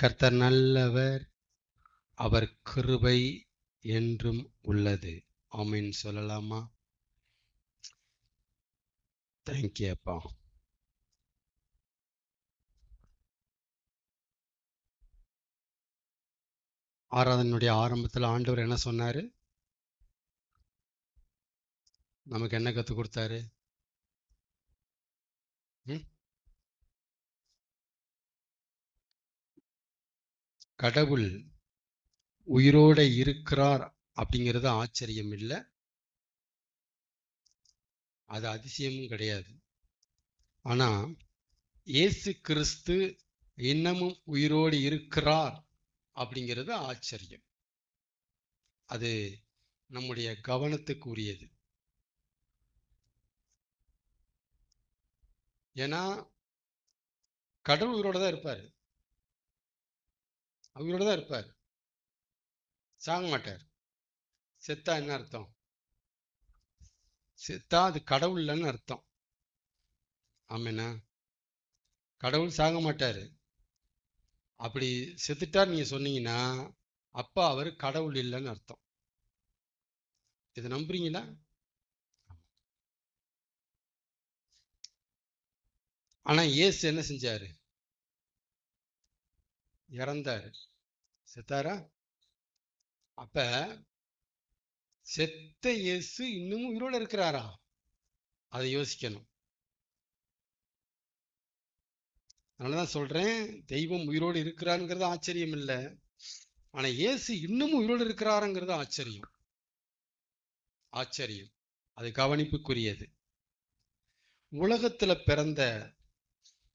கர்த்தர் நல்லவர், அவர் கிருபை என்றும் உள்ளது. ஆமென் சொல்லலாமா? தேங்க்யூ அப்பா. ஆராதனுடைய ஆரம்பத்தில் ஆண்டவர் என்ன சொன்னாரு? நமக்கு என்ன கற்றுக் கொடுத்தாரு? கடவுள் உயிரோட இருக்கிறார் அப்படிங்கிறது ஆச்சரியம் இல்லை, அது அதிசயமும் கிடையாது. ஆனா இயேசு கிறிஸ்து இன்னமும் உயிரோடு இருக்கிறார் அப்படிங்கிறது ஆச்சரியம். அது நம்முடைய கவனத்துக்குரியது. ஏன்னா கடவுள் உயிரோட தான் இருப்பார், உயிரோட தான் இருப்பார், சாக மாட்டார். செத்தா என்ன அர்த்தம்? செத்தா அது கடவுள் இல்லைன்னு அர்த்தம். ஆமேனா? கடவுள் சாக மாட்டாரு. அப்படி செத்துட்டார் நீங்க சொன்னீங்கன்னா அப்ப அவர் கடவுள் இல்லைன்னு அர்த்தம். இதை நம்புறீங்களா? ஆனா இயேசு என்ன செஞ்சாரு? இறந்தாரு. செத்தாரா? அப்ப செத்த இயேசு இன்னமும் உயிரோட இருக்கிறாரா? அதை யோசிக்கணும். அதனாலதான் சொல்றேன், தெய்வம் உயிரோடு இருக்கிறாருங்கிறது ஆச்சரியம் இல்லை, ஆனா இயேசு இன்னமும் உயிரோடு இருக்கிறாருங்கிறது ஆச்சரியம். ஆச்சரியம், அது கவனிப்புக்குரியது. உலகத்துல பிறந்த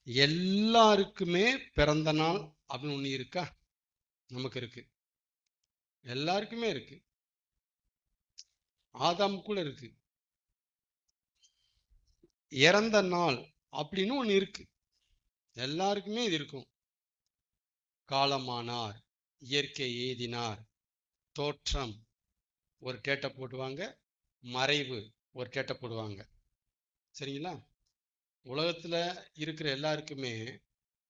எல்லாருக்குமே பிறந்த நாள் அப்படின்னு ஒண்ணு இருக்கா? நமக்கு இருக்கு, எல்லாருக்குமே இருக்கு. ஆதாமுக்குள்ள இருக்கு. இறந்த நாள் அப்படின்னு ஒண்ணு இருக்கு, எல்லாருக்குமே இது இருக்கும். காலமானார், இயற்கை எய்தினார், தோற்றம் ஒரு டேட்டை போடுவாங்க, மறைவு ஒரு டேட்டை போடுவாங்க. சரிங்களா? உலகத்துல இருக்கிற எல்லாருக்குமே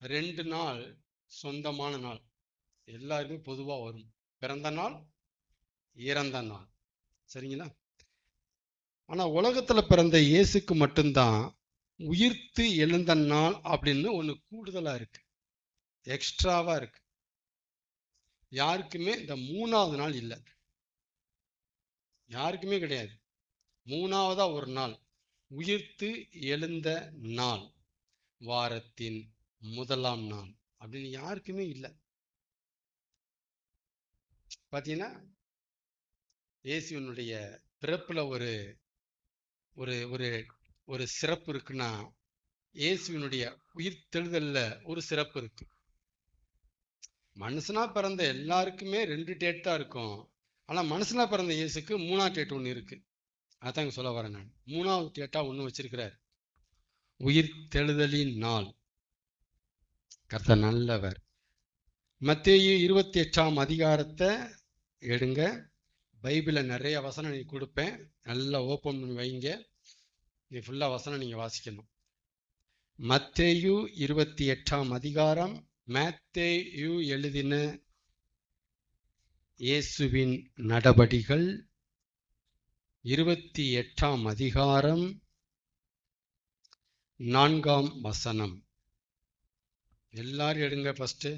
2 நாள் சொந்தமான நாள், எல்லாருக்குமே பொதுவா வரும். பிறந்த நாள், இறந்த நாள். சரிங்களா? ஆனா உலகத்துல பிறந்த இயேசுக்கு மட்டும்தான் உயிர்த்து எழுந்த நாள் அப்படின்னு ஒண்ணு கூடுதலா இருக்கு, எக்ஸ்ட்ராவா இருக்கு. யாருக்குமே இந்த 3வது நாள் இல்லை, யாருக்குமே கிடையாது. 3வதா ஒரு நாள், உயிர்த்து எழுந்த நாள், வாரத்தின் முதலாம் நாள் அப்படின்னு யாருக்குமே இல்லை. பாத்தீங்கன்னா இயேசுவினுடைய பிறப்புல ஒரு ஒரு ஒரு ஒரு சிறப்பு இருக்குன்னா, இயேசுவினுடைய உயிர்த்தெழுதல்ல ஒரு சிறப்பு இருக்கு. மனுஷனா பிறந்த எல்லாருக்குமே 2 டேட் தான் இருக்கும், ஆனா மனுஷனா பிறந்த இயேசுக்கு 3ஆம் டேட் ஒண்ணு இருக்கு. அதான் சொல்ல வரேன் நான். 3வது டேட்டா ஒண்ணு வச்சிருக்கிறார், உயிர்த்தெழுதலின் நாள். கர்த்தர் நல்லவர். மத்தேயு 28ஆம் அதிகாரத்தை எடுங்க. பைபிள நிறைய வசனம் நீ கொடுப்பேன், நல்லா ஓப்பன் பண்ணி வைங்க. நீ ஃபுல்லா வசனம் நீங்க வாசிக்கணும். மத்தேயு 28ஆம் அதிகாரம், மத்தேயு எழுதின இயேசுவின் நடபடிகள் 28ஆம் அதிகாரம் 4ஆம் வசனம். எல்லாரும் எடுங்க. ஃபர்ஸ்ட்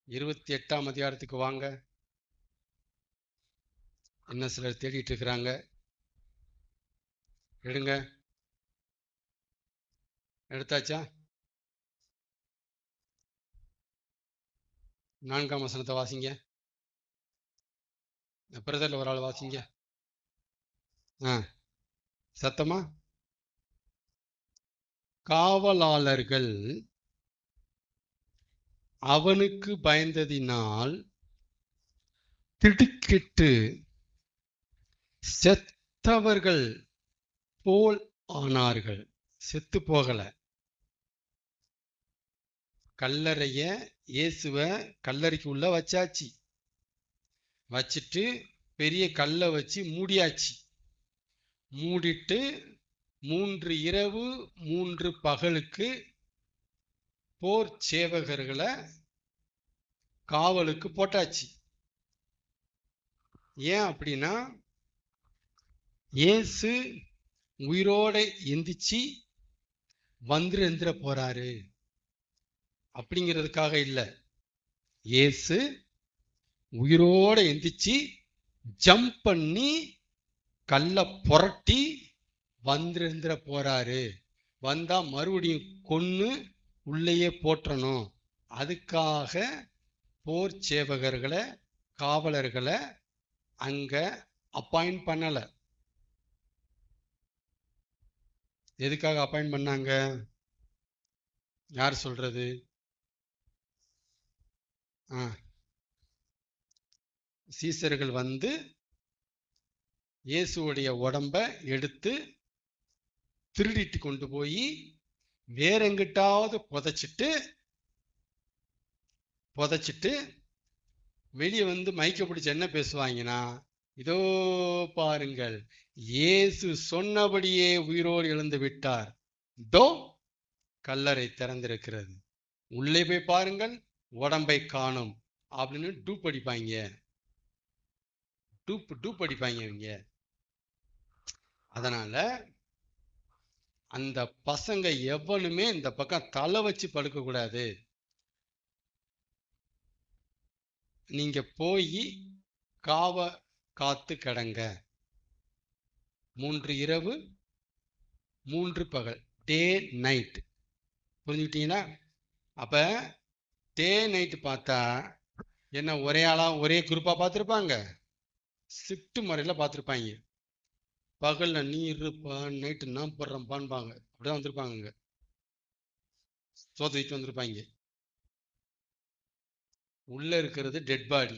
28ஆம் அதிகாரத்துக்கு வாங்க. என்ன சிலர் தேடிட்டு இருக்கிறாங்க, எடுங்க. எடுத்தாச்சா? 4ஆம் வசனத்தை வாசிங்க. பிரதர்ல ஒரு ஆள் வாசிங்க. சத்தமா. காவலாளர்கள் அவனுக்கு பயந்ததினால் திடுக்கிட்டு செத்தவர்கள் போல் ஆனார்கள். செத்து போகல, கல்லறைய இயேசுவ கல்லறைக்கு உள்ள வச்சாச்சு, வச்சுட்டு பெரிய கல்லை வச்சு மூடியாச்சு. மூடிட்டு 3 இரவு 3 பகலுக்கு போர் சேவகர்களை காவலுக்கு போட்டாச்சு. ஏன் அப்படின்னா இயேசு உயிரோட எந்திரிச்சு வந்துருந்திர போறாரு அப்படிங்கிறதுக்காக இல்ல. இயேசு உயிரோட எந்திரிச்சு ஜம்ப் பண்ணி கல்ல புரட்டி வந்துருந்திர போறாரு. வந்தா மறுபடியும் கொன்னு உள்ளேயே போற்றணும். அதுக்காக போர் சேவகர்களை, காவலர்களை அங்க அப்பாயிண்ட் பண்ணல. எதுக்காக அப்பாயிண்ட் பண்ணாங்க? யார் சொல்றது? சீசர்கள் வந்து இயேசுடைய உடம்ப எடுத்து திருடிட்டு கொண்டு போய் வேற எங்கிட்டாவது புதைச்சிட்டு வெளியே வந்து மைக்க பிடிச்சு என்ன பேசுவாங்கன்னா, இதோ பாருங்கள், இயேசு சொன்னபடியே உயிரோடு எழுந்து விட்டார், இதோ கல்லறை திறந்திருக்கிறது, உள்ளே போய் பாருங்கள், உடம்பை காணும் அப்படின்னு டூப் அடிப்பாங்க. டூப் அடிப்பாங்க இவங்க. அதனால அந்த பசங்க எவனுமே இந்த பக்கம் தலை வச்சு படுக்க கூடாது. நீங்க போய் காத்து கிடங்க. 3 இரவு 3 பகல், டே நைட். புரிஞ்சுக்கிட்டீங்களா? அப்ப டே நைட் பார்த்தா என்ன ஒரே ஆளா ஒரே குரூப்பா பார்த்துருப்பாங்க? ஷிஃப்ட் முறையில் பார்த்துருப்பாங்க. பகல்ல நீ இருப்பா, நைட்டு நான் போடுறேன்பான்பாங்க. அப்படிதான் வந்திருப்பாங்க. சோத்து வச்சு வந்திருப்பாங்க. உள்ள இருக்கிறது டெட் பாடி.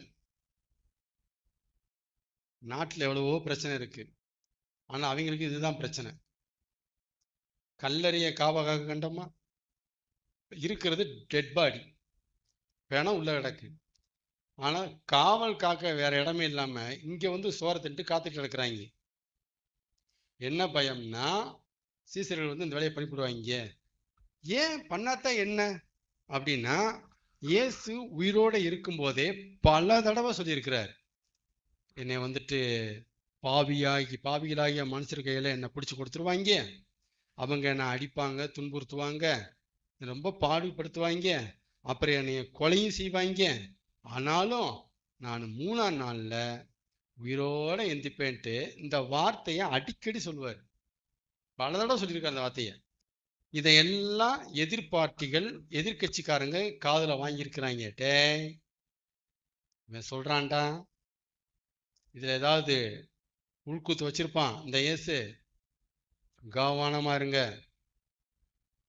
நாட்டில் எவ்வளவோ பிரச்சனை இருக்கு, ஆனா அவங்களுக்கு இதுதான் பிரச்சனை. கல்லறைய காவகாக கண்டமா இருக்கிறது டெட் பாடி, வேணா உள்ள கிடக்கு. ஆனா காவல் காக்க வேற இடமே இல்லாம இங்க வந்து சோற திட்டு காத்துட்டு கிடக்குறாங்க. என்ன பயம்னா சீசர்கள் வந்து இந்த வேலையை பண்ணிவிடுவாங்க. ஏன் பண்ணாதான் என்ன அப்படின்னா, இயேசு உயிரோட இருக்கும் போதே பல தடவை சொல்லியிருக்கிறார், என்னை வந்துட்டு பாவிகளாகிய மனுஷர் கையில என்னை பிடிச்சி கொடுத்துருவாங்க, அவங்க என்னை அடிப்பாங்க, துன்புறுத்துவாங்க, ரொம்ப பாடுபடுத்துவாங்க, அப்புறம் என்னை கொலையும் செய்வாங்க, ஆனாலும் நான் 3ஆம் நாள்ல உயிரோட எந்திப்பேன்ட்டு இந்த வார்த்தையை அடிக்கடி சொல்லுவார். பல தடவை சொல்லியிருக்கார் அந்த வார்த்தையை. இதையெல்லாம் எதிர்பார்ட்டிகள், எதிர்கட்சிக்காரங்க காதுல வாங்கியிருக்கிறாங்க. டேய், இவன் சொல்றான்டா, இதுல ஏதாவது உள்கூத்து வச்சிருப்பான் இந்த இயேசு, கவனமா இருங்க,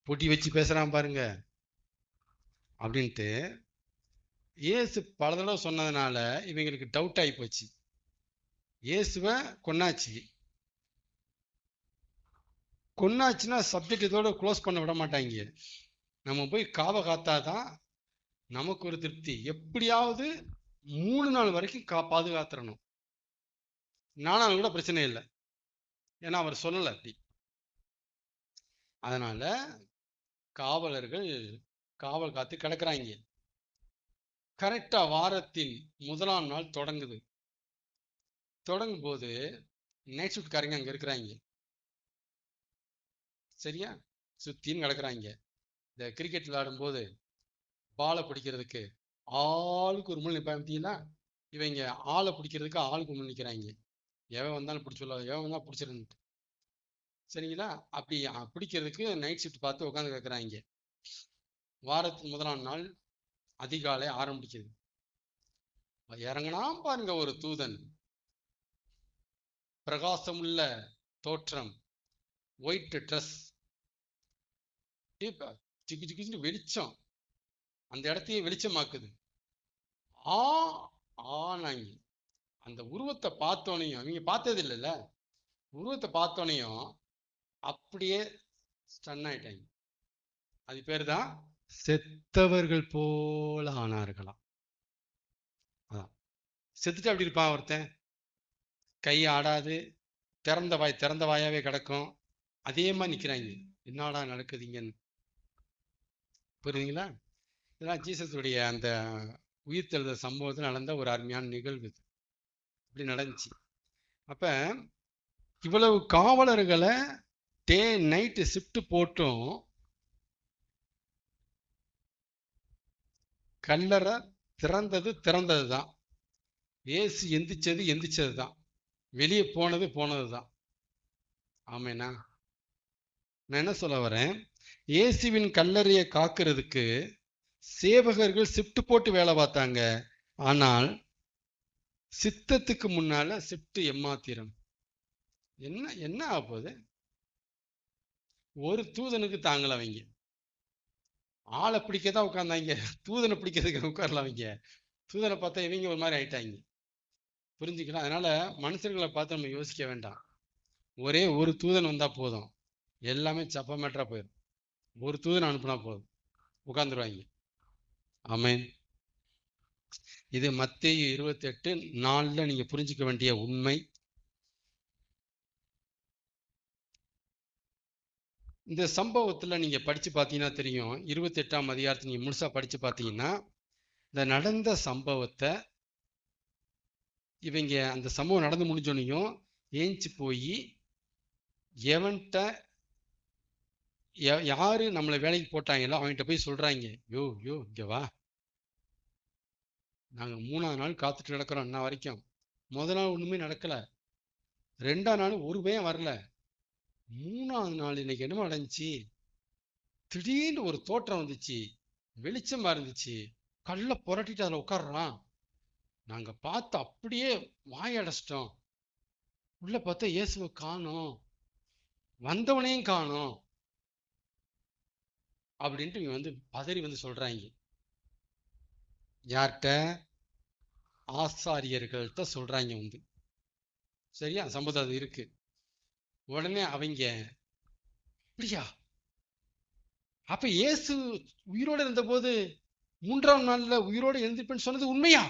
பொட்டி வச்சு பேசுறான் பாருங்க அப்படின்ட்டு இயேசு பல தடவை சொன்னதுனால இவங்களுக்கு டவுட் ஆகி போச்சு. இயேசுவை கொன்னாச்சுன்னா சப்ஜெக்ட் இதோட க்ளோஸ் பண்ண விட மாட்டாங்க. நம்ம போய் காத்தாதான் நமக்கு ஒரு திருப்தி. எப்படியாவது 3 நாள் வரைக்கும் பாதுகாத்துறணும். 4 நாள் கூட பிரச்சனை இல்லை, ஏன்னா அவர் சொல்லல அப்படி. அதனால காவலர்கள் காவல் காத்து கிடக்குறாங்க. கரெக்டா வாரத்தின் 1ஆம் நாள் தொடங்கும் போது நைட் ஷிஃப்ட்காரங்க அங்க இருக்கிறாங்க. சரியா? சுத்தின்னு கிடக்குறாங்க. இந்த கிரிக்கெட் விளையாடும் போது பாலை பிடிக்கிறதுக்கு ஆளுக்கு ஒரு முள் நிப்பாங்க. இவங்க ஆளை பிடிக்கிறதுக்கு ஆளுக்கு முள் நிற்கிறாங்க. எவன் வந்தாலும் பிடிச்சிருந்து. சரிங்களா? அப்படி பிடிக்கிறதுக்கு நைட் ஷிஃப்ட் பார்த்து உட்காந்து கிடக்குறாங்க. வாரத்தின் 1ஆம் நாள் அதிகாலை ஆரம்பிக்குது. இறங்கினா பாருங்க ஒரு தூதன், பிரகாசமுள்ள தோற்றம், ஒயிட் ட்ரெஸ், வெளிச்சம், அந்த இடத்தையே வெளிச்சமாக்குது. ஆனாங்க அந்த உருவத்தை பார்த்தோனையும், அவங்க பார்த்தது இல்லைல்ல, உருவத்தை பார்த்தோனையும் அப்படியே ஸ்டன் ஆயிட்டாங்க. அது பேர் தான் செத்தவர்கள் போல ஆனார்களாம். அதான் செத்துட்டு அப்படி இருப்பான் ஒருத்தன், கை ஆடாது, திறந்த வாயாவே கிடக்கும். அதே மாதிரி நிற்கிறாங்க. என்னடா நடக்குதுங்கன்னு. புரியுதுங்களா? இதெல்லாம் ஜீசஸுடைய அந்த உயிர்த்தெழுத சம்பவத்தில் நடந்த ஒரு அருமையான நிகழ்வு இப்படி நடந்துச்சு. அப்ப இவ்வளவு காவலர்களை டே நைட்டு ஷிஃப்ட் போட்டும் கல்லறை திறந்தது தான். இயேசு எந்திரிச்சது தான். வெளியே போனது தான். ஆமேனா? நான் என்ன சொல்ல வரேன், இயேசுவின் கல்லறையை காக்கிறதுக்கு சேவகர்கள் ஷிஃப்ட் போட்டு வேலை பார்த்தாங்க. ஆனால் சித்தத்துக்கு முன்னால ஷிஃப்ட் எம்மாத்திரம். என்ன ஆகுது? ஒரு தூதனுக்கு தாங்கல அவங்க. ஆளை பிடிக்கதான் உட்கார்ந்தாங்க, தூதனை பிடிக்கிறதுக்கு உட்காரல அவங்க. தூதனை பார்த்தா இவங்க ஒரு மாதிரி ஆயிட்டாங்க. புரிஞ்சுக்கலாம். அதனால மனுஷர்களை பார்த்து நம்ம யோசிக்க வேண்டாம். ஒரே ஒரு தூதன் வந்தா போதும், எல்லாமே சப்ப மேட்டரா போயிடும். ஒரு தூதன் அனுப்புனா போதும், உட்கார்ந்துருவாங்க. ஆமென். இது மத்தேயு 28:4 நீங்க புரிஞ்சுக்க வேண்டிய உண்மை. இந்த சம்பவத்துல நீங்க படிச்சு பார்த்தீங்கன்னா தெரியும். 28ஆம் அதிகாரத்தை நீங்க முழுசா படிச்சு பார்த்தீங்கன்னா, இந்த நடந்த சம்பவத்தை இவங்க அந்த சம்பவம் நடந்து முடிஞ்சோன்னையும் ஏஞ்சி போய் எவன்கிட்ட யாரு நம்மளை வேலைக்கு போட்டாங்களோ அவன்கிட்ட போய் சொல்றாங்க, யோ இங்க வா, நாங்க 3ஆவது நாள் காத்துட்டு கிடக்கிறோம் இன்ன வரைக்கும். முதல் நாள் ஒண்ணுமே நடக்கல, 2ஆம் நாள் ஒரு பயம் வரல, 3ஆவது நாள் இன்னைக்கு என்னமோ நடந்துச்சு. திடீர்னு ஒரு தோற்றம் வந்துச்சு, வெளிச்சமா இருந்துச்சு, கல்ல புரட்டிட்டு அதுல உட்கார்றான். நாங்க பார்த்து அப்படியே வாயடைச்சிட்டோம். உள்ள பார்த்தா இயேசுவை காணோம், வந்தவனையும் காணோம் அப்படின்ட்டு இவங்க வந்து பதறி வந்து சொல்றாங்க. யார்கிட்ட? ஆசாரியர்கள்ட்ட சொல்றாங்க வந்து. சரியா? சம்பவம் அது இருக்கு. உடனே அவங்க, அப்படியா, அப்ப இயேசு உயிரோடு இருந்த போது 3ஆம் நாள்ல உயிரோடு எழுந்திருப்பேன்னு சொன்னது உண்மையா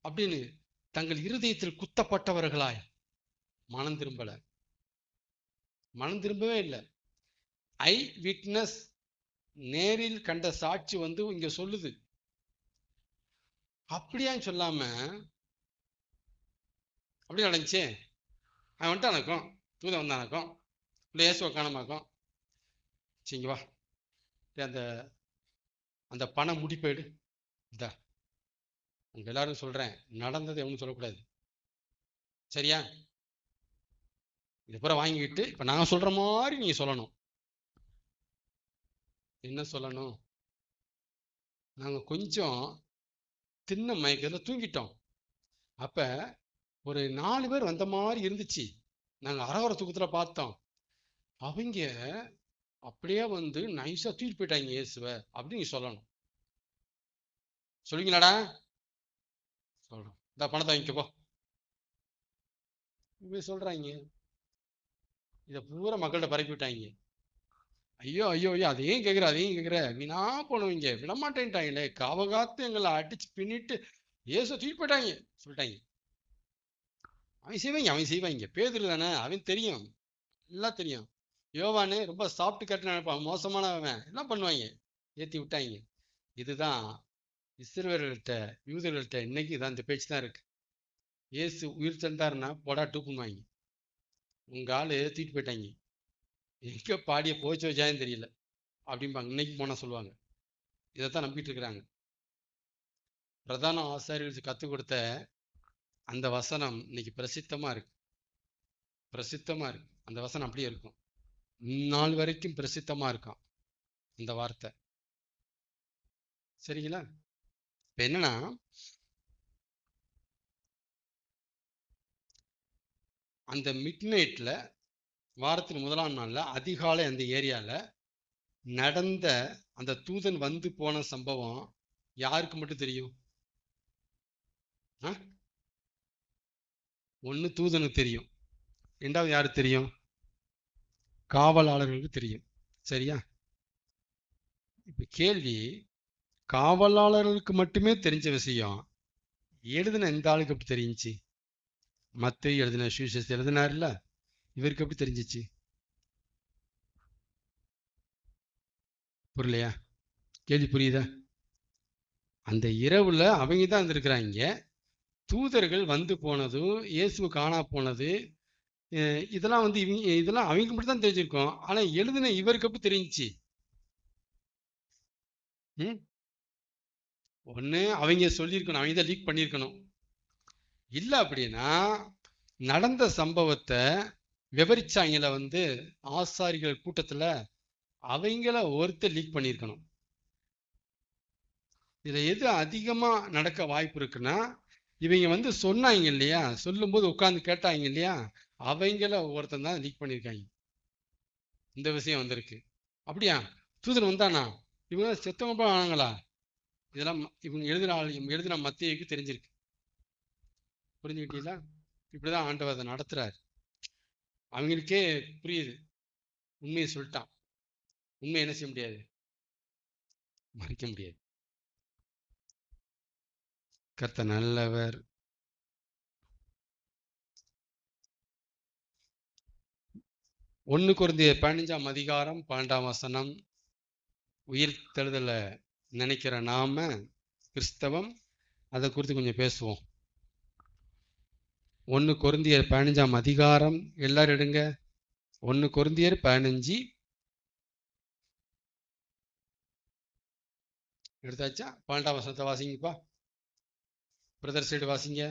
அப்படின்னு தங்கள் இருதயத்தில் குத்தப்பட்டவர்களாய் மனம் திரும்பவே இல்லை. ஐ விட்னஸ், நேரில் கண்ட சாட்சி வந்து இங்க சொல்லுது. அப்படியா சொல்லாம, அப்படி நடந்துச்சு, அவன் வந்துட்டானக்கும், தூதன் வந்தானக்கும், இல்லை இயேசுவை காணமாக்கும், சரிங்க வா, அந்த அந்த பண முடிப்பேடு இதா, உங்க எல்லாரும் சொல்றேன், நடந்ததை ஒன்றும் சொல்லக்கூடாது, சரியா? இது பூரா வாங்கிக்கிட்டு இப்ப நான் சொல்ற மாதிரி நீங்க சொல்லணும். என்ன சொல்லணும்? நாங்க கொஞ்சம் தின்ன மயக்கத்துல தூங்கிட்டோம். அப்ப ஒரு 4 பேர் வந்த மாதிரி இருந்துச்சு, நாங்க அரவர தூக்கத்துல பார்த்தோம். அவங்க அப்படியே வந்து நைஸா தூக்கிட்டு போயிட்டாங்க இயேசுவை அப்படின்னு நீ சொல்லணும். சொல்லுவீங்களாடா? சொல்றோம். இந்த பணத்தை வாங்கிக்கப்போ இப்படி சொல்றாங்க. இதை பூரா மக்கள்கிட்ட பரப்பி விட்டாங்க. ஐயோ ஐயோ ஐயோ, அதையும் கேட்குற வீணா போனவங்க விடமாட்டேன்ட்டாங்களே, காவகாத்து எங்களை அடிச்சு பின்னிட்டு இயேசு தூக்கிட்டு போயிட்டாங்க சொல்லிட்டாங்க. அவன் செய்வாங்க, பேதுரு தானே, அவன் தெரியும், எல்லாம் தெரியும். யோவானு ரொம்ப சாப்பிட்டு கட்டு நினைப்பான், மோசமானவன், எல்லாம் பண்ணுவாங்க, ஏற்றி விட்டாங்க. இதுதான் இஸ்ரவேலர்கள்ட்ட யூதர்கள்ட்ட இன்னைக்கு இதான் இந்த பேச்சு தான் இருக்கு. இயேசு உயிர் தந்தாருன்னா போடா டூப்புன்னு உங்க ஆளு தூக்கிட்டு போயிட்டாங்க, எங்க பாடிய போச்சு வச்சான்னு தெரியல அப்படிம்பாங்க. இன்னைக்கு போனா சொல்லுவாங்க. இதைத்தான் நம்பிட்டு இருக்கிறாங்க. பிரதான ஆசாரியர்களுக்கு கற்றுக் கொடுத்த அந்த வசனம் இன்னைக்கு பிரசித்தமா இருக்கு. அந்த வசனம் அப்படியே இருக்கும், நாள் வரைக்கும் பிரசித்தமா இருக்கும் இந்த வார்த்தை. சரிங்களா? இப்ப என்னன்னா, அந்த மிட் நைட்ல வாரத்தின் 1ஆம் நாள்ல அதிகாலை அந்த ஏரியால நடந்த அந்த தூதன் வந்து போன சம்பவம் யாருக்கு மட்டும் தெரியும்? ஒண்ணு தூதனுக்கு தெரியும், 2வது யாருக்கு தெரியும்? காவலாளர்களுக்கு தெரியும். சரியா? இப்ப கேள்வி, காவலாளர்களுக்கு மட்டுமே தெரிஞ்ச விஷயம் எழுதின இந்த ஆளுக்கு எப்படி தெரிஞ்சிச்சு? மத்தேயு எழுதின சுவிசேஷத்தை எழுதினார்ல, இவருக்கு எப்படி தெரிஞ்சிச்சு? புரியலையா? கேள்வி புரியுதா? அந்த இரவுல அவங்க தான் இருந்திருக்கிறாங்க. தூதர்கள் வந்து போனதும், இயேசு காணா போனது, இதெல்லாம் வந்து இதெல்லாம் அவங்களுக்கு மட்டும் தான் தெரிஞ்சிருக்கும். ஆனா எழுதின இவருக்கு எப்படி தெரிஞ்சுச்சு? ஒண்ணு அவங்க சொல்லியிருக்கணும், அவங்க தான் லீக் பண்ணியிருக்கணும். இல்ல அப்படின்னா நடந்த சம்பவத்தை விவரிச்சாங்கள வந்து ஆசாரிகள் கூட்டத்துல, அவங்கள ஒருத்தர் லீக் பண்ணியிருக்கணும். இதுல எது அதிகமா நடக்க வாய்ப்பு இருக்குன்னா, இவங்க வந்து சொன்னாங்க இல்லையா, சொல்லும்போது உட்கார்ந்து கேட்டாங்க இல்லையா, அவங்கள ஒருத்தன் தான் லீக் பண்ணியிருக்காங்க. இந்த விஷயம் வந்திருக்கு. அப்படியா? தூதன் வந்தானா? இவங்க செத்தவங்க ஆனாங்களா? இதெல்லாம் இவங்க எழுதின மத்தேயுக்கு தெரிஞ்சிருக்கு. புரிஞ்சுக்கிட்டீங்களா? இப்படிதான் ஆண்டவர் அதை நடத்துறாரு. அவங்களுக்கே புரியுது, உண்மையை சொல்லிட்டான். உண்மை என்ன செய்ய முடியாது, மறைக்க முடியாது. கர்த்தர் நல்லவர். 1 கொரிந்தியர் 15ஆம் அதிகாரம் 12ஆம் வசனம். உயிர் தெழுதல நினைக்கிற நாம கிறிஸ்தவம், அதை குறித்து கொஞ்சம் பேசுவோம். 1 கொரிந்தியர் 15ஆம் அதிகாரம், எல்லாரும் எடுங்க. 1 கொரிந்தியர் 15 எடுத்தாச்சா? 12ஆம் வசனத்தை வாசிங்கப்பா. பிரதர் சைடு வாசிங்க.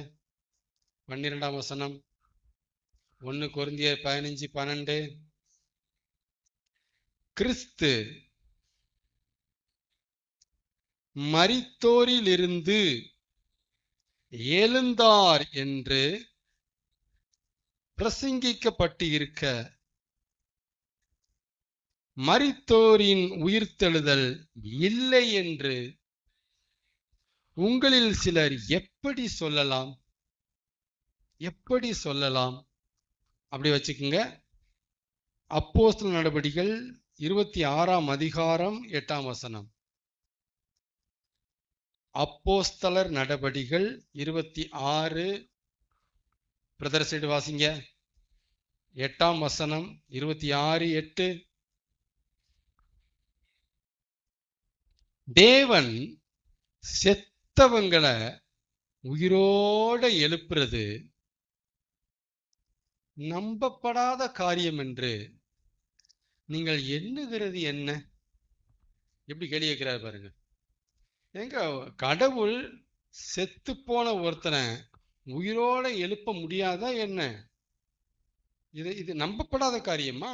12ஆம் வசனம். 1 கொரிந்தியர் 15:12. கிறிஸ்து மரித்தோரிலிருந்து எழுந்தார் என்று பிரசங்கிக்கப்பட்டு இருக்க, மரித்தோரின் உயிர்த்தெழுதல் இல்லை என்று உங்களில் சிலர் எப்படி சொல்லலாம்? எப்படி சொல்லலாம்? அப்படி வச்சுக்கோங்க. அப்போஸ்தலர் நடபடிகள் 26ஆம் அதிகாரம் 8ஆம் வசனம். அப்போஸ்தலர் நடபடிகள் 26, பிரதர் சைடு வாசிங்க. 8ஆம் வசனம், 26:8. தேவன் செத்தவங்களை உயிரோட எழுப்புறது நம்பப்படாத காரியம் என்று நீங்கள் எண்ணுகிறது என்ன? எப்படி கேள்வி கேட்கிறார் பாருங்க. எங்க கடவுள் செத்து போன ஒருத்தனை உயிரோட எழுப்ப முடியாதா என்ன? இது நம்பப்படாத காரியமா?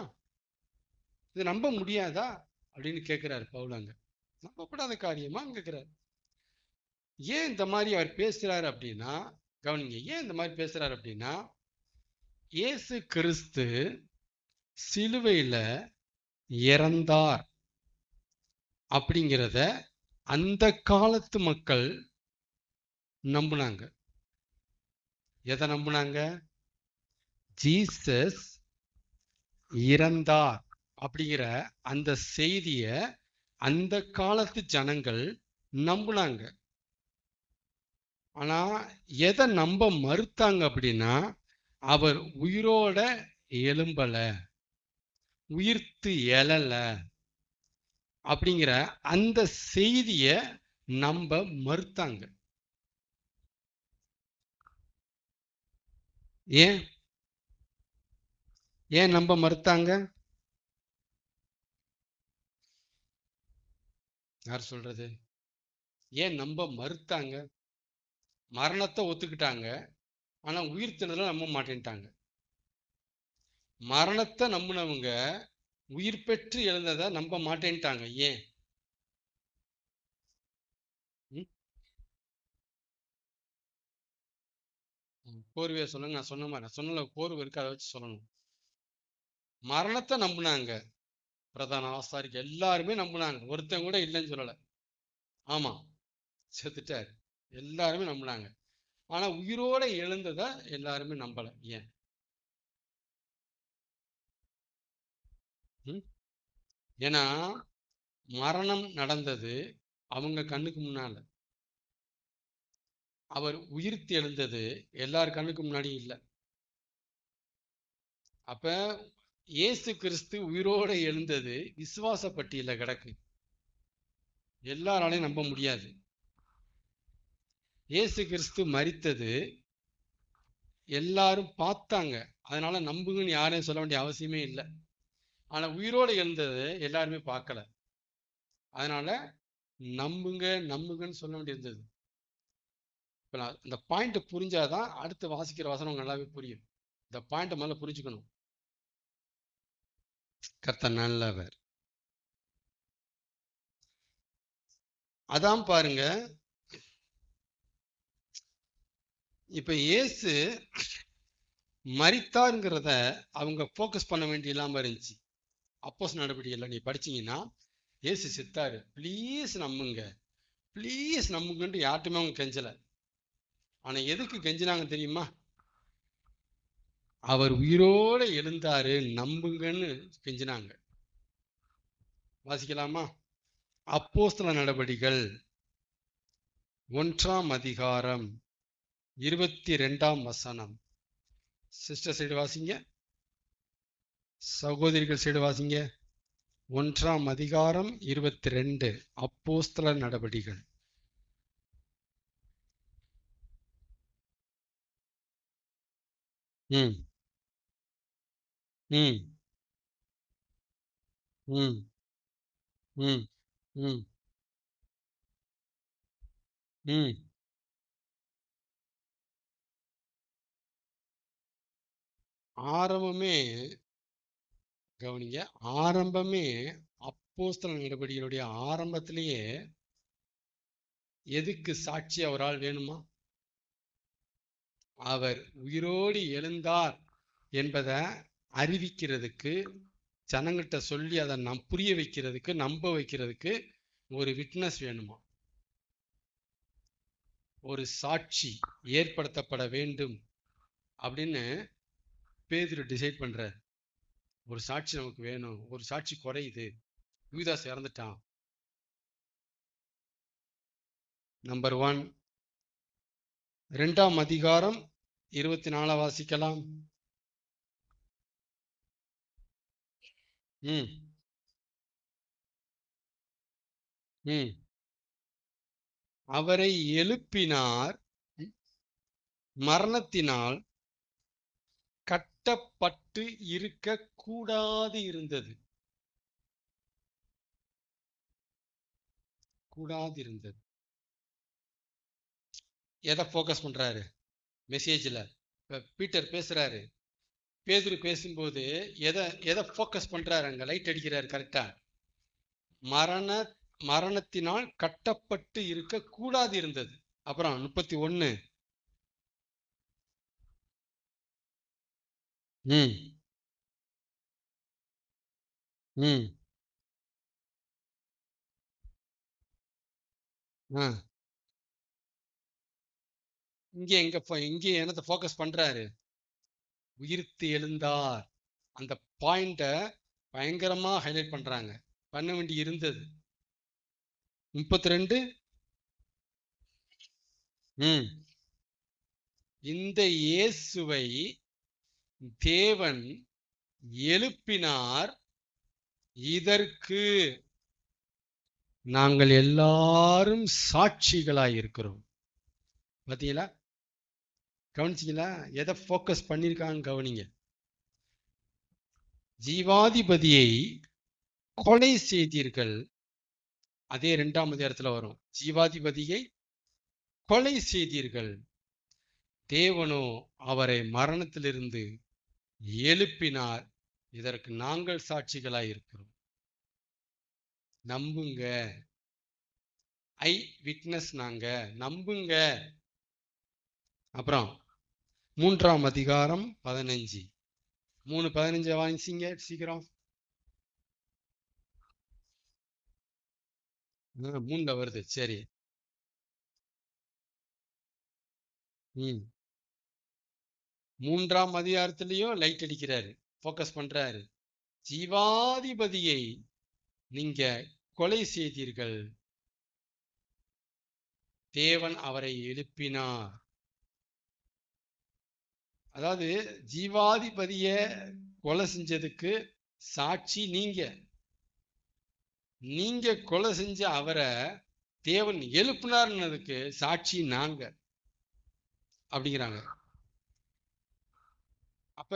இது நம்ப முடியாதா அப்படின்னு கேட்கிறார் பவுலாங்க. நம்பப்படாத காரியமா கேட்கிறார். ஏன் இந்த மாதிரி அவர் பேசுறாரு அப்படின்னா, கவனிங்க, ஏன் இந்த மாதிரி பேசுறாரு அப்படின்னா, இயேசு கிறிஸ்து சிலுவையில இறந்தார் அப்படிங்கிறத அந்த காலத்து மக்கள் நம்புனாங்க. எதை நம்புனாங்க? ஜீசஸ் இறந்தார் அப்படிங்கிற அந்த செய்திய அந்த காலத்து ஜனங்கள் நம்புனாங்க. ஆனா எதை நம்ப மறுத்தாங்க அப்படின்னா, அவர் உயிரோட எழும்பல, உயிர்த்து எழல அப்படிங்கிற அந்த செய்திய நம்ப மறுத்தாங்க. ஏன் ஏன் நம்ப மறுத்தாங்க? யார் சொல்றது? ஏன் நம்ப மறுத்தாங்க? மரணத்தை ஒத்துக்கிட்டாங்க, ஆனா உயிர்த்தெழுதலை நம்ப மாட்டேன்ட்டாங்க. மரணத்தை நம்பினவங்க உயிர் பெற்று எழுந்ததை நம்ப மாட்டேன்ட்டாங்க. ஏன்? கோர்வையா சொல்லுங்க. நான் சொன்ன மாதிரி, நான் சொன்ன கோர்வை இருக்கு, அதை வச்சு சொல்லணும். மரணத்தை நம்பினாங்க, பிரதான ஆசாரிக்கு எல்லாருமே நம்பினாங்க, ஒருத்தன் கூட இல்லைன்னு சொல்லல. ஆமா, செத்துட்டார், எல்லாருமே நம்பினாங்க. ஆனா உயிரோட எழுந்ததை எல்லாருமே நம்பல. ஏன்? ஏன்னா மரணம் நடந்தது அவங்க கண்ணுக்கு முன்னால, அவர் உயிர்த்து எழுந்தது எல்லார் கண்ணுக்கு முன்னாடி இல்லை. அப்ப இயேசு கிறிஸ்து உயிரோட எழுந்தது விசுவாச பட்டியல கிடக்கு, எல்லாராலையும் நம்ப முடியாது. இயேசு கிறிஸ்து மரித்தது எல்லாரும் பார்த்தாங்க, அதனால நம்புங்கன்னு யாரையும் சொல்ல வேண்டிய அவசியமே இல்லை. ஆனா உயிரோடு எழுந்தது எல்லாருமே பார்க்கல, அதனால நம்புங்க நம்புங்கன்னு சொல்ல வேண்டியிருந்தது. இப்போ நான் இந்த பாயிண்ட் புரிஞ்சாதான் அடுத்து வாசிக்கிற வசனம் நல்லாவே புரியும். இந்த பாயிண்ட் முதல்ல புரிஞ்சுக்கணும். கர்த்தர் நல்லவர். அதான் பாருங்க, இப்ப இயேசு மரித்தாருங்கிறத அவங்க ஃபோக்கஸ் பண்ண வேண்டிய இல்லாம இருந்துச்சு. அப்போஸ்தலர் நடவடிக்கைகள் நீ படிச்சீங்கன்னா, இயேசு செத்தாரு, ப்ளீஸ் நம்புங்க ப்ளீஸ் நம்புங்கன்ட்டு யார்ட்டுமே அவங்க கெஞ்சல. ஆனா எதுக்கு கெஞ்சினாங்க தெரியுமா? அவர் உயிரோட எழுந்தாரு நம்புங்கன்னு கெஞ்சினாங்க. வாசிக்கலாமா? அப்போஸ்தலர் நடவடிக்கைகள் 1ஆம் அதிகாரம் 22ஆம் வசனம். சிஸ்டர் சைடு வாசிங்க, சகோதரிகள் சைடு வாசிங்க. 1ஆம் அதிகாரம் 22 அப்போஸ்தலர் நடவடிக்கைகள். ம் ம் ம் ம் ம் ம் ஆரம்பமே கவனிங்க, ஆரம்பமே அப்போஸ்தலர் நடவடிக்கைகளுடைய ஆரம்பத்திலேயே எதுக்கு சாட்சி அவரால் வேணுமா? அவர் உயிரோடு எழுந்தார் என்பதை அறிவிக்கிறதுக்கு, ஜனங்கிட்ட சொல்லி அதை புரிய வைக்கிறதுக்கு, நம்ப வைக்கிறதுக்கு ஒரு விட்னஸ் வேணுமா? ஒரு சாட்சி ஏற்படுத்தப்பட வேண்டும் அப்படின்னு பேதுரு டிசைட் பண்றார். ஒரு சாட்சி நமக்கு வேணும், ஒரு சாட்சி குறையுது, யூதாஸ் இறந்துட்டான். நம்பர் 1. 2ஆம் அதிகாரம் 24 வாசிக்கலாம். ம் ம் அவரை எழுப்பினார், மரணத்தினால் கட்டப்பட்டு இருக்க கூடாது இருந்தது. கூடாது இருந்தது. எதை ஃபோக்கஸ் பண்றாரு மெசேஜ்ல? பீட்டர் பேசுறாரு, பேதுரு பேசும்போது எதை ஃபோக்கஸ் பண்றாரு? அங்க லைட் அடிக்கிறாரு கரெக்டா. மரணத்தினால் கட்டப்பட்டு இருக்க கூடாது இருந்தது. அப்புறம் 31. ம் ம் இங்க என்னத்தை ஃபோக்கஸ் பண்றாரு? உயிர்த்து எழுந்தார். அந்த பாயிண்ட பயங்கரமா ஹைலைட் பண்றாங்க, பண்ண வேண்டி இருந்தது. 32. இந்த இயேசுவை தேவன் எழுப்பினார், இதற்கு நாங்கள் எல்லாரும் சாட்சிகளாய் இருக்கிறோம். பாத்தீங்களா? கவனிச்சீங்களா? எதை ஃபோக்கஸ் பண்ணியிருக்காங்க கவனிங்க. ஜீவாதிபதியை கொலை செய்தீர்கள், அதே 2ஆம் அதிகாரத்துல வரும். ஜீவாதிபதியை கொலை செய்தீர்கள், தேவனோ அவரை மரணத்திலிருந்து எழுப்பினார், இதற்கு நாங்கள் சாட்சிகளாய் இருக்கிறோம். நம்புங்க, ஐ விட்னஸ், நாங்க நம்புங்க. அப்புறம் 3ஆம் அதிகாரம் 15. 3:15 வாங்கிச்சிங்க சீக்கிரம். 3ல வருது. சரி. 3ஆம் அதிகாரத்திலையும் லைட் அடிக்கிறாரு, ஃபோக்கஸ் பண்றாரு. ஜீவாதிபதியை நீங்க கொலை செய்தீர்கள், தேவன் அவரை எழுப்பினார். அதாவது ஜீவாதிபதிய கொலை செஞ்சதுக்கு சாட்சி நீங்க கொலை செஞ்ச அவரை தேவன் எழுப்பினார்னதுக்கு சாட்சி நாங்க. அப்படிங்கிறாங்க. அப்ப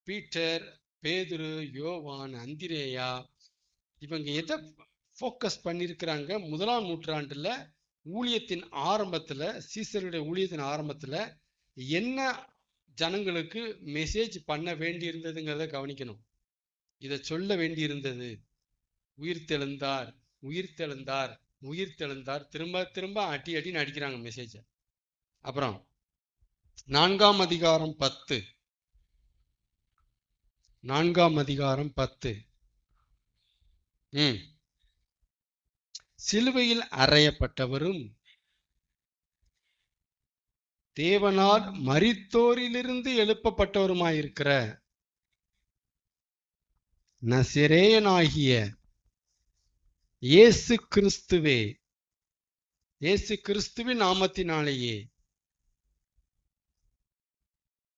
பீட்டர், பேதுரு, யோவான், அந்திரேயா இவங்க எதை ஃபோக்கஸ் பண்ணியிருக்கிறாங்க? 1ஆம் நூற்றாண்டுல ஊழியத்தின் ஆரம்பத்துல, சீசருடைய ஊழியத்தின் ஆரம்பத்துல என்ன ஜனங்களுக்கு மெசேஜ் பண்ண வேண்டியிருந்ததுங்கிறத கவனிக்கணும். இதை சொல்ல வேண்டியிருந்தது. உயிர்த்தெழுந்தார், உயிர்த்தெழுந்தார், உயிர்த்தெழுந்தார், திரும்ப திரும்ப அடி அடின்னு அடிக்கிறாங்க மெசேஜ. அப்புறம் 4ஆம் அதிகாரம் 10, 4ஆம் அதிகாரம் 10, சிலுவையில் அறையப்பட்டவரும் தேவனால் மரித்தோரிலிருந்து எழுப்பப்பட்டவருமாயிருக்கிற நசரேயனாகிய இயேசு கிறிஸ்துவே, இயேசு கிறிஸ்துவின் நாமத்தினாலேயே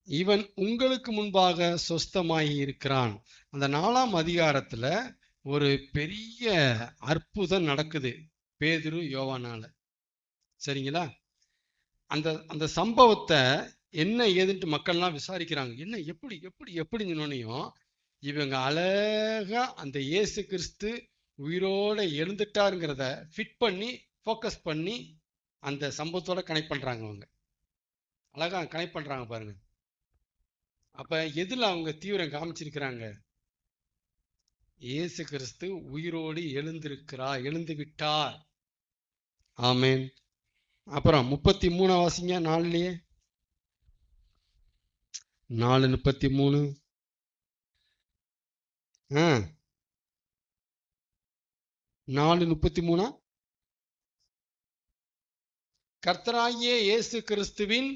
இவன் உங்களுக்கு முன்பாக சொஸ்தமாகி இருக்கிறான். அந்த 4ஆம் அதிகாரத்துல ஒரு பெரிய அற்புதம் நடக்குது பேதுரு யோவானால. சரிங்களா? அந்த அந்த சம்பவத்தை என்ன ஏதுன்ட்டு மக்கள்லாம் விசாரிக்கிறாங்க. என்ன எப்படி எப்படி எப்படின்னு சொன்னோன்னையும் இவங்க அழகா அந்த இயேசு கிறிஸ்து உயிரோட எழுந்துட்டாருங்கிறத ஃபிட் பண்ணி ஃபோக்கஸ் பண்ணி அந்த சம்பவத்தோட கனெக்ட் பண்றாங்க. அவங்க அழகா கனெக்ட் பண்றாங்க பாருங்க. அப்ப எதுல அவங்க தீவிரம் காமிச்சிருக்கிறாங்க? இயேசு கிறிஸ்து உயிரோடு எழுந்து விட்டார். ஆமென். அப்புறம் 33 வாசிங்க. 4லயே 4:33. 4:33 கர்த்தராகிய இயேசு கிறிஸ்துவின்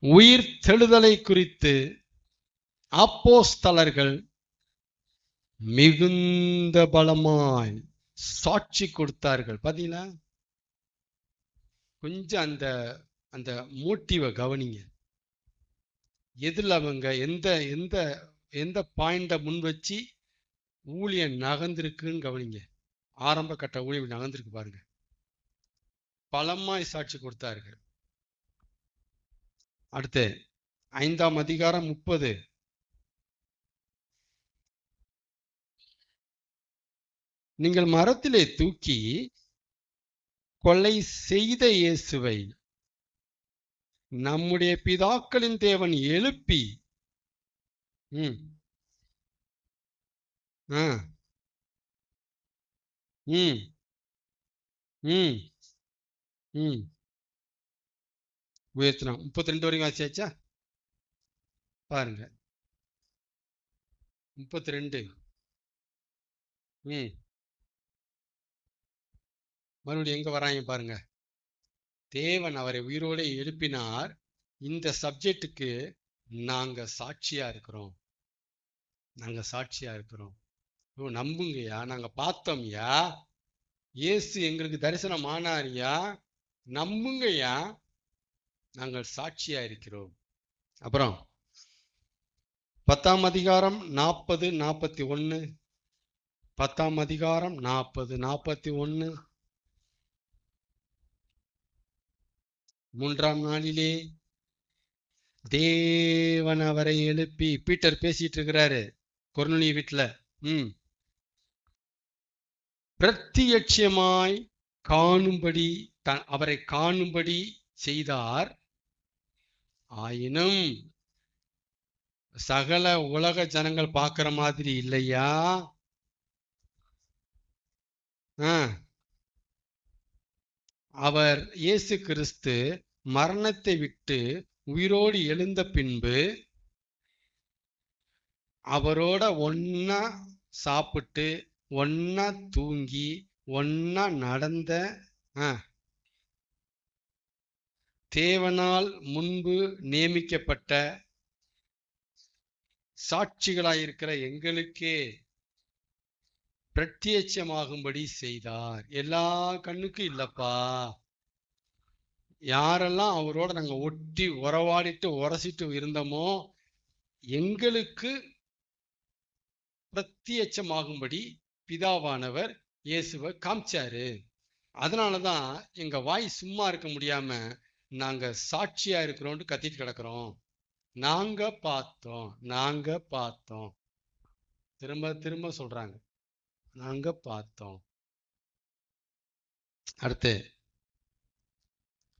உயிர் தெழுதலை குறித்து அப்போஸ்தலர்கள் மிகுந்த பலமாய் சாட்சி கொடுத்தார்கள். பாத்தீங்களா? கொஞ்சம் அந்த அந்த மோட்டிவை கவனிங்க. எதுல அவங்க எந்த எந்த எந்த பாயிண்ட முன் வச்சு ஊழியம் நகர்ந்திருக்குன்னு கவனிங்க. ஆரம்ப கட்ட ஊழியம் நகர்ந்திருக்கு பாருங்க. பலமாய் சாட்சி கொடுத்தார்கள். அடுத்து 5ஆம் அதிகாரம் 30. நீங்கள் மரத்திலே தூக்கி கொலை செய்த இயேசுவை நம்முடைய பிதாக்களின் தேவன் எழுப்பி உயர்த்தினா. 32 வரைக்கும் வாசியாச்சா? பாருங்க 32. மறுபடியும் எங்க வராங்க பாருங்க. தேவன் அவரை உயிரோடு எழுப்பினார். இந்த சப்ஜெக்டுக்கு நாங்க சாட்சியா இருக்கிறோம். நாங்க சாட்சியா இருக்கிறோம். நம்புங்கய்யா, நாங்க பார்த்தோம்யா, இயேசு எங்களுக்கு தரிசனம் ஆனாரியா, நம்புங்கய்யா, நாங்கள் சாட்சியா இருக்கிறோம். அப்புறம் 10ஆம் அதிகாரம் 40, 41. 10ஆம் அதிகாரம் 40, 41. 3ஆம் நாளிலே தேவன் அவரை எழுப்பி, பீட்டர் பேசிட்டு இருக்கிறாரு கொர்நேலியு வீட்டுல. பிரத்யட்சமாய் காணும்படி அவரை காணும்படி செய்தார். ஆயினும் சகல உலக ஜனங்கள் பார்க்கிற மாதிரி இல்லையா? அவர் இயேசு கிறிஸ்து மரணத்தை விட்டு உயிரோடு எழுந்த பின்பு அவரோட ஒன்னா சாப்பிட்டு ஒன்னா தூங்கி ஒன்னா நடந்த தேவனால் முன்பு நியமிக்கப்பட்ட சாட்சிகளாயிருக்கிற எங்களுக்கே பிரத்யட்சமாகும்படி செய்தார். எல்லா கண்ணுக்கும் இல்லப்பா. யாரெல்லாம் அவரோட நாங்க ஒட்டி உறவாடிட்டு உரசிட்டு இருந்தோமோ எங்களுக்கு பிரத்யட்சமாகும்படி பிதாவானவர் இயேசுவை காமிச்சாரு. அதனாலதான் எங்க வாய் சும்மா இருக்க முடியாம நாங்க சாட்சியா இருக்கிறோம்னு கத்திட்டு கிடக்குறோம். நாங்க பார்த்தோம். திரும்ப திரும்ப சொல்றாங்க, நாங்க பார்த்தோம். அடுத்து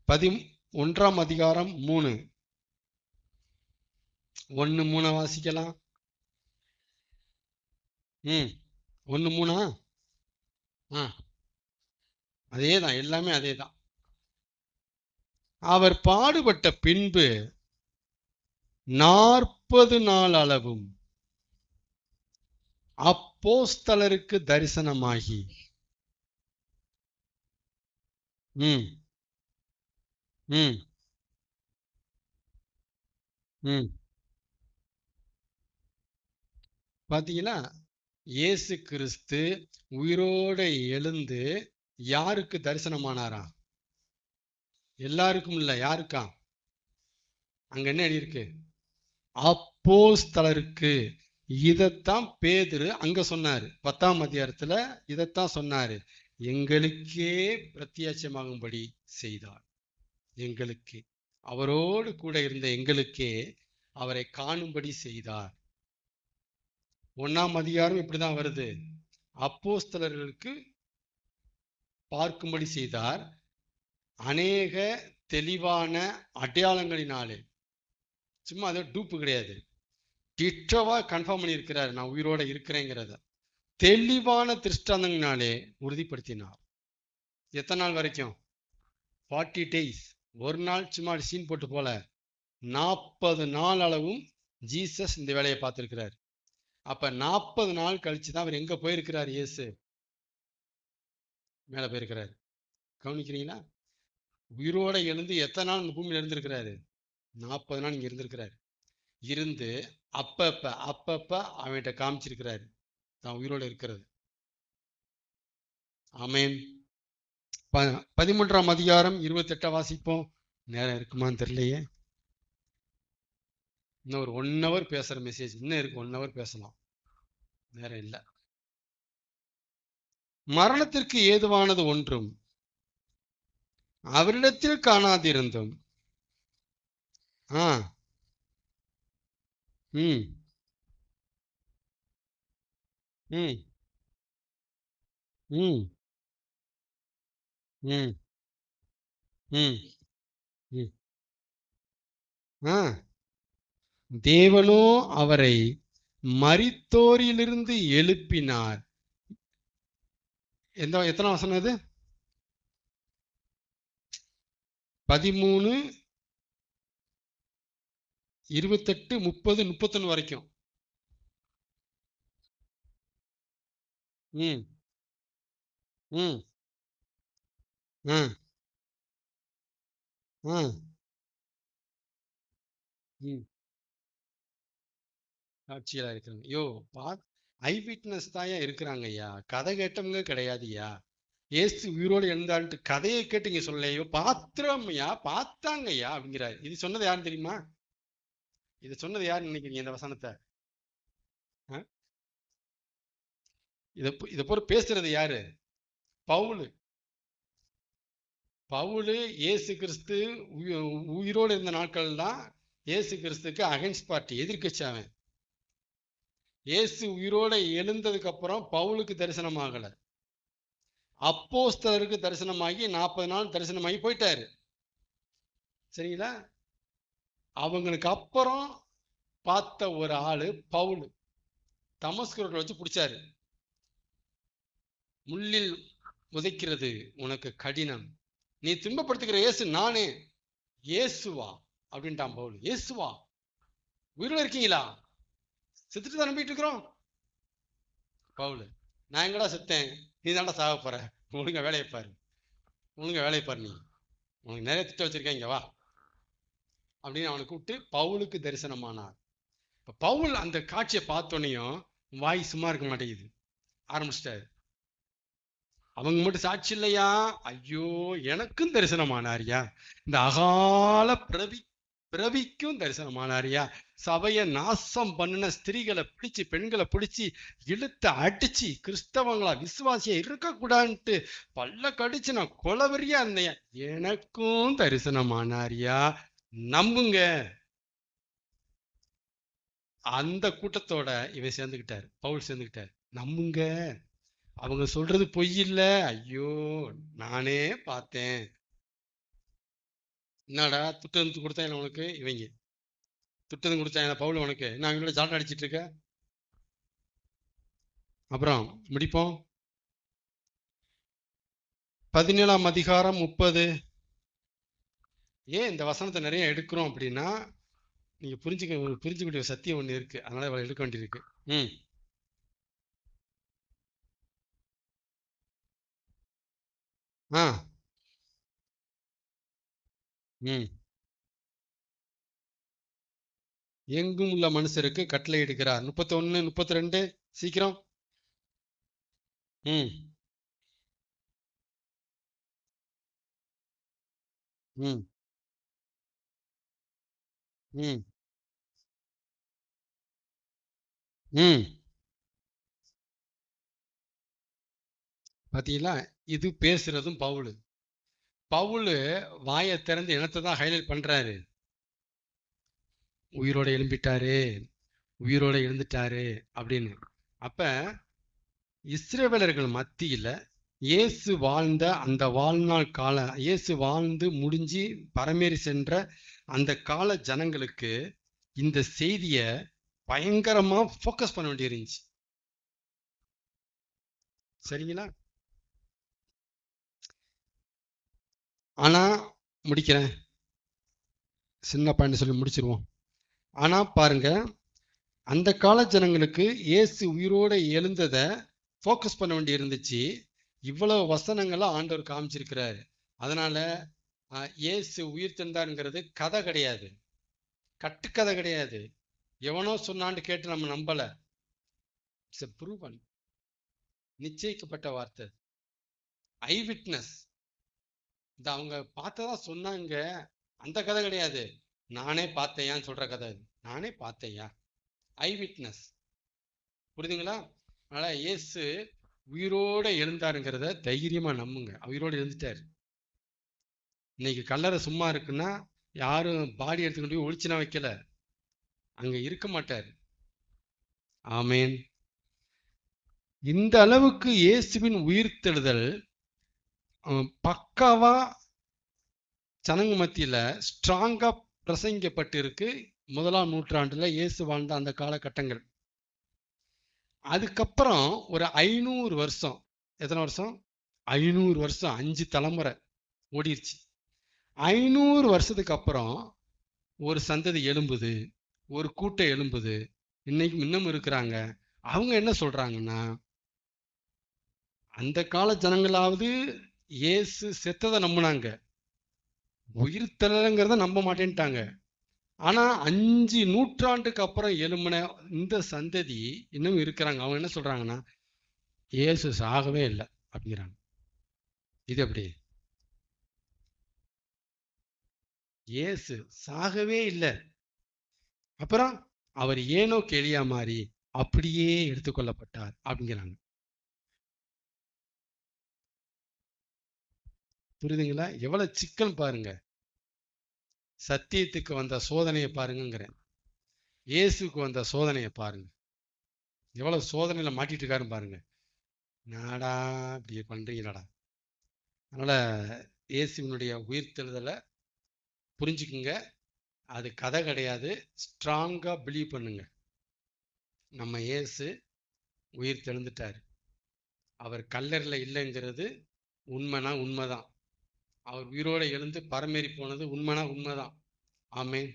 11ஆம் அதிகாரம் 3, 1:3 வாசிக்கலாம். 1:3. அதேதான், எல்லாமே அதேதான். அவர் பாடுபட்ட பின்பு 40 நாள் அளவும் அப்போஸ்தலருக்கு தரிசனமாகி. ம் ம் ம் பாத்தீங்களா? இயேசு கிறிஸ்து உயிரோட எழுந்து யாருக்கு தரிசனமானாரா? எல்லாருக்கும் இல்ல, யாருக்கா? அங்க என்ன எழுதியிருக்கு? அப்போஸ்தலருக்கு. இதத்தான் பேதுரு அங்க சொன்னாரு, 10ஆம் அதிகாரத்துல இதத்தான் சொன்னாரு. எங்களுக்கே பிரத்யட்சமாகும்படி செய்தார். எங்களுக்கே, அவரோடு கூட இருந்த எங்களுக்கே அவரை காணும்படி செய்தார். 1ஆம் அதிகாரம் இப்படிதான் வருது. அப்போஸ்தலர்களுக்கு பார்க்கும்படி செய்தார், அநேக தெளிவான அடையாளங்களினாலே. சும்மா அது டூப்பு கிடையாது, டிட்டோவா கன்ஃபார்ம் பண்ணி இருக்கிறார் நான் உயிரோட இருக்கிறேங்கிறத. தெளிவான திருஷ்டாந்தங்களினாலே உறுதிப்படுத்தினார். எத்தனை நாள் வரைக்கும்? 40 days. ஒரு நாள் சும்மா சீன் போட்டு போல, 40 நாள் அளவும் ஜீசஸ் இந்த வேலையை பார்த்திருக்கிறார். அப்ப 40 நாள் கழிச்சுதான் அவர் எங்க போயிருக்கிறார்? இயேசு மேல போயிருக்கிறார். கவனிக்கிறீங்களா? உயிரோட எழுந்து எத்தனை நாள் இந்த பூமியில இருந்திருக்கிறாரு? 40 நாள் இங்க இருந்திருக்கிறாரு. இருந்து அப்பப்ப அவன்கிட்ட காமிச்சிருக்கிறாரு தான் உயிரோட இருக்கிறது. ஆமென். 13ஆம் அதிகாரம் 28 வாசிப்போம். நேரம் இருக்குமான்னு தெரியலையே. இன்னும் ஒரு 1 hour பேசுற மெசேஜ் இன்னும் இருக்கு. 1 hour பேசலாம், நேரம் இல்லை. மரணத்திற்கு ஏதுவானது ஒன்றும் அவரிடத்தில் காணாதிருந்தும். ம் ம் ம் ம் ம் ம் தேவனோ அவரை மரித்தோரிலிருந்து எழுப்பினார். எத்தனை வசனம் இது? 13, 28, 30, 31 வரைக்கும். ம் ம் ம் ம் ம் சாட்சியா இருக்கிறாங்க. யோ, ஐ விட்னஸ் தாயா இருக்கிறாங்க ஐயா, கதை கேட்டவங்க கிடையாது ஐயா. ஏசு உயிரோடு எழுந்தான்ட்டு கதையை கேட்டு இங்க சொல்லலையோ, பாத்திரம்யா பார்த்தாங்க ஐயா அப்படிங்கிறாரு. இது சொன்னது யாருன்னு தெரியுமா? இதை சொன்னது யாருன்னு நினைக்கிறீங்க இந்த வசனத்தை? இதை போல பேசுறது யாரு? பவுலு. பவுலு இயேசு கிறிஸ்து உயிரோடு இருந்த நாட்கள் தான் இயேசு கிறிஸ்துக்கு அகைன்ஸ்ட் பார்ட்டி, எதிர்க்கட்சி அவன். இயேசு உயிரோட எழுந்ததுக்கு அப்புறம் பவுலுக்கு தரிசனம் ஆகல, அப்போஸ்தலருக்கு தரிசனமாகி 40 நாள் தரிசனமாகி போயிட்டாரு. சரிங்களா? அவங்களுக்கு அப்புறம் பார்த்த ஒரு ஆளு பவுலு. தமஸ்கு ரோட்ல வச்சு பிடிச்சாரு. முள்ளில் உதைக்கிறது உனக்கு கடினம், நீ துன்பப்படுத்துகிற இயேசு நானே. இயேசுவா அப்படின்ட்டான் பவுல். இயேசுவா, உயிரோட இருக்கீங்களா? செத்துட்டு தான் நம்பிட்டு இருக்கிறோம். பவுல், நான் எங்கடா செத்தேன்? நீ தாண்டா சாக போற, ஒழுங்க வேலையை பாரு, ஒழுங்க வேலையை பாரு, நீ உனக்கு நிறைய திட்டம் வச்சிருக்கேன், இங்க வா அப்படின்னு அவனை கூப்பிட்டு பவுலுக்கு தரிசனமானார். இப்ப பவுல் அந்த காட்சியை பார்த்தோன்னையும் வாய் சும்மா இருக்க மாட்டேங்குது, ஆரம்பிச்சிட்டாரு. அவங்க மட்டும் சாட்சி இல்லையா, ஐயோ எனக்கும் தரிசனமானாரியா, இந்த அகால பிரவி பிறவிக்கும் தரிசனமானாரியா? சபையை நாசம் பண்ணின ஸ்திரீகளை பிடிச்சு, பெண்களை பிடிச்சி இழுத்து அடிச்சு, கிறிஸ்தவங்களா விசுவாசியா இருக்கக்கூடாதுன்ட்டு பல்ல கடிச்சு நான் கொலவெறியா இருந்தேன். எனக்கும் தரிசனமானாரியா? நம்புங்க. அந்த கூட்டத்தோட இவன் சேர்ந்துக்கிட்டார், பவுல் சேர்ந்துக்கிட்டார். நம்புங்க, அவங்க சொல்றது பொய் இல்ல. ஐயோ, நானே பார்த்தேன். என்னடா துட்டு கொடுத்தேன் உனக்கு? இவங்க துட்டு கொடுத்தாங்க பவுல் உனக்கு, நான் அவங்களோட ஜாலியாக அடிச்சிட்டு இருக்க. அப்புறம் முடிப்போம். 17ஆம் அதிகாரம் 30. ஏன் இந்த வசனத்தை நிறைய எடுக்கிறோம் அப்படின்னா, நீங்க புரிஞ்சுக்கூடிய சத்தியம் ஒண்ணு இருக்கு, அதனால இவளை எடுக்க வேண்டியிருக்கு. எங்கும் உள்ள மனுஷருக்கு கட்டளை எடுக்கிறார். 31, 32 சீக்கிரம். ம் ம் ம் ம் பாத்தீங்களா? இது பேசுறதும் பவுலு. பவுலு வாயை திறந்து இனத்தை தான் ஹைலைட் பண்றாரு. உயிரோட எழும்பிட்டாரு, உயிரோட எழுந்துட்டாரு அப்படின்னு. அப்ப இஸ்ரவேலர்கள் மத்தியில இயேசு வாழ்ந்த அந்த வாழ்நாள் காலம், இயேசு வாழ்ந்து முடிஞ்சு பரமேறி சென்ற அந்த கால ஜனங்களுக்கு இந்த செய்திய பயங்கரமா ஃபோக்கஸ் பண்ண வேண்டியிருந்துச்சு. சரிங்களா? ஆனா முடிக்கிறேன், சின்ன பாயிண்ட் சொல்லி முடிச்சிருவோம். ஆனா பாருங்க, அந்த கால ஜனங்களுக்கு இயேசு உயிரோட எழுந்ததை ஃபோக்கஸ் பண்ண வேண்டி இருந்துச்சு. இவ்வளவு வசனங்களை ஆண்டவர் காமிச்சிருக்கிறாரு. அதனால இயேசு உயிர் தந்தாருங்கிறது கதை கிடையாது, கட்டுக்கதை கிடையாது. எவனோ சொன்னான்னு கேட்டு நம்ம நம்பல. இட்ஸ் ப்ரூவன், நிச்சயிக்கப்பட்ட வார்த்தை, ஐ விட்னஸ். இந்த அவங்க பார்த்ததா சொன்னாங்க, அந்த கதை கிடையாது. நானே பார்த்தேயான்னு சொல்ற கதை அது. நானே பார்த்தேயா, ஐ விட்னஸ். புரியுதுங்களா? அதனால இயேசு உயிரோட எழுந்தாருங்கிறத தைரியமா நம்புங்க. உயிரோடு எழுந்துட்டாரு. இன்னைக்கு கல்லறை சும்மா இருக்குன்னா யாரும் பாடி எடுத்துக்கிட்டு போய் ஒழிச்சுனா வைக்கல, அங்க இருக்க மாட்டார். ஆமேன். இந்த அளவுக்கு இயேசுவின் உயிர்த்தெழுதல் பக்காவா ஜனங்க மத்தியில ஸ்ட்ராங்கா பிரசங்கிக்கப்பட்டிருக்கு. 1ஆம் நூற்றாண்டுல இயேசு வாழ்ந்த அந்த காலகட்டங்கள். அதுக்கப்புறம் ஒரு 500 வருஷம், எத்தனை வருஷம்? 500 வருஷம், 5 தலைமுறை ஓடிருச்சு. 500 வருஷத்துக்கு அப்புறம் ஒரு சந்ததி எழும்புது, ஒரு கூட்டம் எழும்புது, இன்னைக்கு இன்னும் இருக்கிறாங்க. அவங்க என்ன சொல்றாங்கன்னா, அந்த கால ஜனங்களாவது இயேசு செத்ததை நம்பினாங்க, உயிர்த்தெழுதல்ங்கிறத நம்ப மாட்டேன்ட்டாங்க. ஆனா 5 நூற்றாண்டுக்கு அப்புறம் எழும்பின இந்த சந்ததி இன்னும் இருக்கிறாங்க. அவங்க என்ன சொல்றாங்கன்னா, இயேசு சாகவே இல்லை அப்படிங்கிறாங்க. இது எப்படி? இயேசு சாகவே இல்லை, அப்புறம் அவர் ஏனோக்கு எலியா மாறி அப்படியே எடுத்துக்கொள்ளப்பட்டார் அப்படிங்கிறாங்க. புரியுதுங்களா? எவ்வளவு சிக்கல் பாருங்க. சத்தியத்துக்கு வந்த சோதனையை பாருங்கிறேன், இயேசுக்கு வந்த சோதனையை பாருங்க. எவ்வளவு சோதனையில மாட்டிட்டு இருக்காருன்னு பாருங்க. நாடா இப்படி பண்றீங்களாடா? அதனால இயேசுவினுடைய உயிர்த்தெழுதலை புரிஞ்சுக்குங்க. அது கதை கிடையாது, ஸ்ட்ராங்கா பிலீவ் பண்ணுங்க. நம்ம இயேசு உயிர் தெழுந்துட்டார். அவர் கல்லறையில் இல்லைங்கிறது உண்மைனா உண்மைதான். அவர் உயிரோடு எழுந்து பரமேறி போனது உண்மைனா உண்மைதான். ஆமென்.